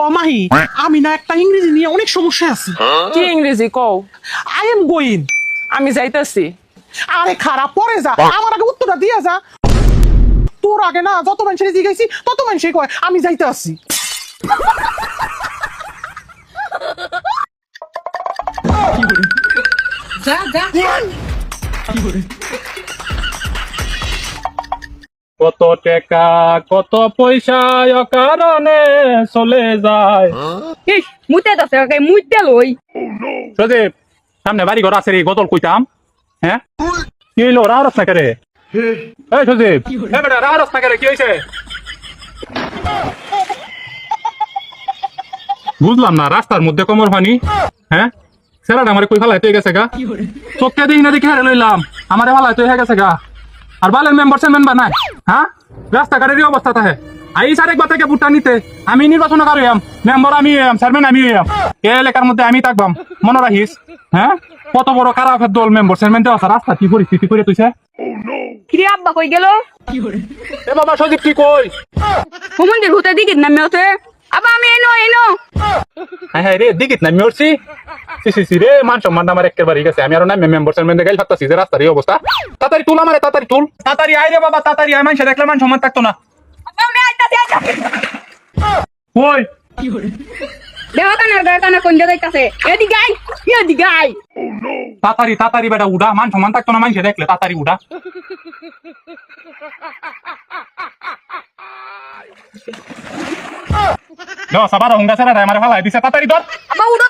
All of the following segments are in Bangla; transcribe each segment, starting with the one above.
ও মাহি, আমি না একটা ইংরেজি নিয়ে অনেক সমস্যা আছে। কি ইংরেজি কও? I am going. আমি যাইতাছি। আরে খারাপ, পরে যা, আমার আগে উত্তরটা দিয়ে যা। তোর আগে না যত মানুষের জিজ্ঞাসি তত মানুষই কয় আমি যাইতে আসি। যা যা। কত টাকা কত পয়সা কারণে চলে যায়। ইস মুতে দাসে কাই মুইতে লই। সজীব, সামনে বাড়ি ঘর আছে রে, গতল কইতাম। হ্যাঁ কি হইলো, রাহরস না করে? এই সজীব, এ বেটা রাহরস না করে, কি হইছে? বুঝলাম না, রাস্তার মধ্যে কোমর পানি। হ্যাঁ সেরাটা আমারে কই ফালাইতে গেছে গা? চোখে দেখি না দেখি হারে লইলাম, আমারে ফালাইতে হয়ে গেছে গা। আর বালের মেম্বার সেম্বার নাই। হ্যাঁ রাস্তাঘাটেরই অবস্থা থাকে। আইস আরেকবার থেকে ভোটটা নিতে, আমি নির্বাচন করি মেম্বার, আমি চেয়ারম্যান, আমি এ এলাকার মধ্যে আমি থাকবাম, মনে রাখিস। হ্যাঁ কত বড় খারাপের দল মেম্বার চেয়ারম্যান দেওয়া আছে, রাস্তা কি পরিস্থিতি করে তুইছে। কি আব্বা কই গেল? এ বাবা সজীব কি কই? হুমন্দির হুতে দিকে নামে ওতে। আব্বা আমি এনো এনো। হ্যাঁ হ্যাঁ রে, দিকিত না মিরছি। সি রে, মান সম্মান আমার একেবারে গেছে। আমি আর না মেম্বার চেয়ারম্যান গাইল থাকতাছি যে রাস্তার এই অবস্থা। তাড়াতাড়ি তুল আমারে, তাড়াতাড়ি তুল, তাড়াতাড়ি আয় রে বাবা, তাড়াতাড়ি আয়, মানুষ দেখলে মান সম্মান থাকতো না। আব্বা আমি আইতাছি আইতাছি। কই দেহ কানা কোন যাইতাছে? এদিকে আই, এদিকে আই। তাড়াতাড়ি তাড়াতাড়ি বেটা উড়া, মান সম্মান থাকতো না মানুষ দেখলে, তাড়াতাড়ি উড়া। লো সাবারা হুঙ্গা সেরা আমারে ফালাই দিছে, তাড়াতাড়ি ধর। আব্বা উড়ো।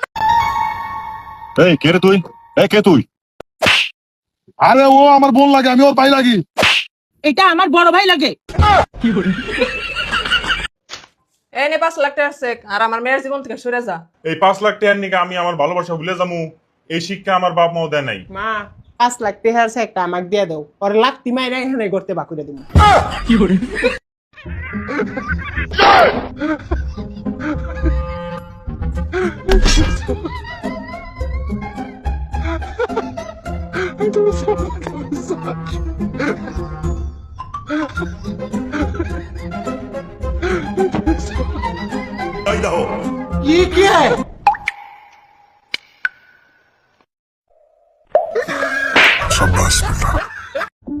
এই কে রে তুই? এই কে তুই? আরে ও আমার বোন লাগে, আমি ওর ভাই লাগি। এটা আমার বড় ভাই লাগে। এনে 5 লাখ টাকা আছে, আর আমার মেয়ের জীবন থেকে সরে যা। এই 5 লাখ টাকার নিকে আমি আমার ভালোবাসা ভুলে যাবো, এই শিক্ষা আমার বাপ মাও দেয় নাই। মা 5 লাখ টাকার একটা আমাকে দিয়ে দাও, ওর লাখতি মাইরা এখানে করতে বাকুরে দিমু। এই দাও। ये क्या है?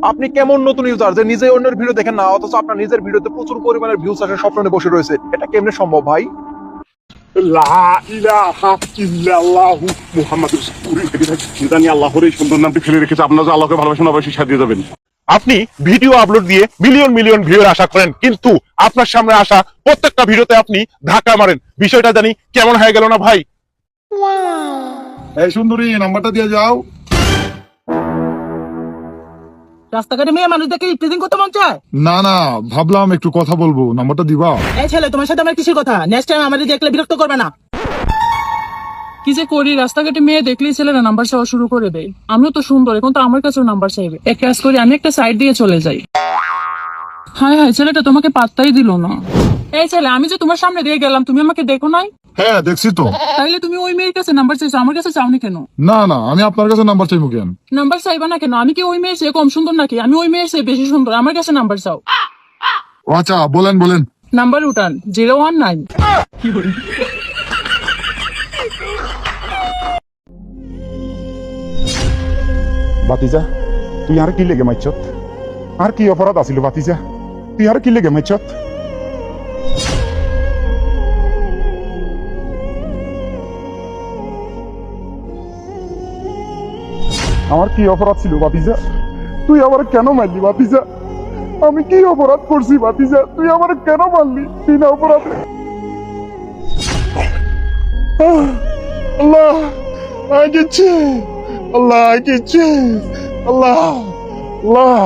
আপনি কেমন নতুন ইউজার যে নিজে অন্যের ভিডিও দেখেন না, অথচ আপনার নিজের ভিডিওতে প্রচুর পরিমাণের ভিউজ আসার স্বপ্ন নিয়ে বসে রয়েছে? এটা কেমনে সম্ভব ভাই? লা ইলাহা ইল্লাল্লাহু মুহাম্মাদুর রাসূলুল্লাহ। জানি আল্লাহর এই সুন্দর নামটি ফেলে রেখেছে, আপনারা যে আল্লাহকে ভালোবাসেন অবশ্যই সাথে দিয়ে যাবেন। আপনি ভিডিও আপলোড দিয়ে মিলিয়ন মিলিয়ন ভিউর আশা করেন, কিন্তু আপনার সামনে আসা প্রত্যেকটা ভিডিওতে আপনি ধাক্কা মারেন। বিষয়টা জানি কেমন হয়ে গেল না ভাই? এই সুন্দরী, নাম্বারটা দিয়ে যাও। রাস্তাঘাটে মেয়ে মানুষ দেখে প্রেজেন্ট করতে মন চায়? না না, ভাবলাম একটু কথা বলবো, নাম্বারটা দিবা? এই ছেলে, তোমার সাথে আমার কিসের কথা? নেক্সট টাইম আমাদের দেখলে বিরক্ত করবে না। কি যে করি, রাস্তাঘাটে মেয়ে দেখলেই ছেলেরা নাম্বার চাওয়া শুরু করে দেয়। আমিও তো সুন্দর, এখন তো আমার কাছেও নাম্বার চাইবে। এক কাজ করি, আমি একটা সাইড দিয়ে চলে যাই। হায় হায়, ছেলেটা তোমাকে পাত্তাই দিল না। এই ছেলে, আমি যে তোমার সামনে দিয়ে গেলাম, তুমি আমাকে দেখো নাই? হ্যাঁ দেখছি তো। তাইলে তুমি ওই মেয়ের কাছে নাম্বার চাইছো, আমার কাছে চাওনি কেন? না না, আমি আপনার কাছে নাম্বার চাইবো কেন? নাম্বার চাইবা না কেন? আমি কি ওই মেয়ের চেয়ে কম সুন্দর নাকি? আমি ওই মেয়ের চেয়ে বেশি সুন্দর, আমার কাছে নাম্বার চাও। ও আচ্ছা, বলেন বলেন। নাম্বার উঠান 019। বাতিজা, তুই আর কি লেগে মাইছত? আর কি অপরাধ আছিল বাতিজা? তুই আর কি লেগে মাইছত? আমার কি অপরাধ ছিল বাতিজা? তুই আমার কেন মারলি বাতিজা? আমি কি অপরাধ করছি বাতিজা? তুই আমার কেন মারলি বিনা অপরাধে? আল্লাহ আগেছে, আল্লাহ আগেছে, আল্লাহ আল্লাহ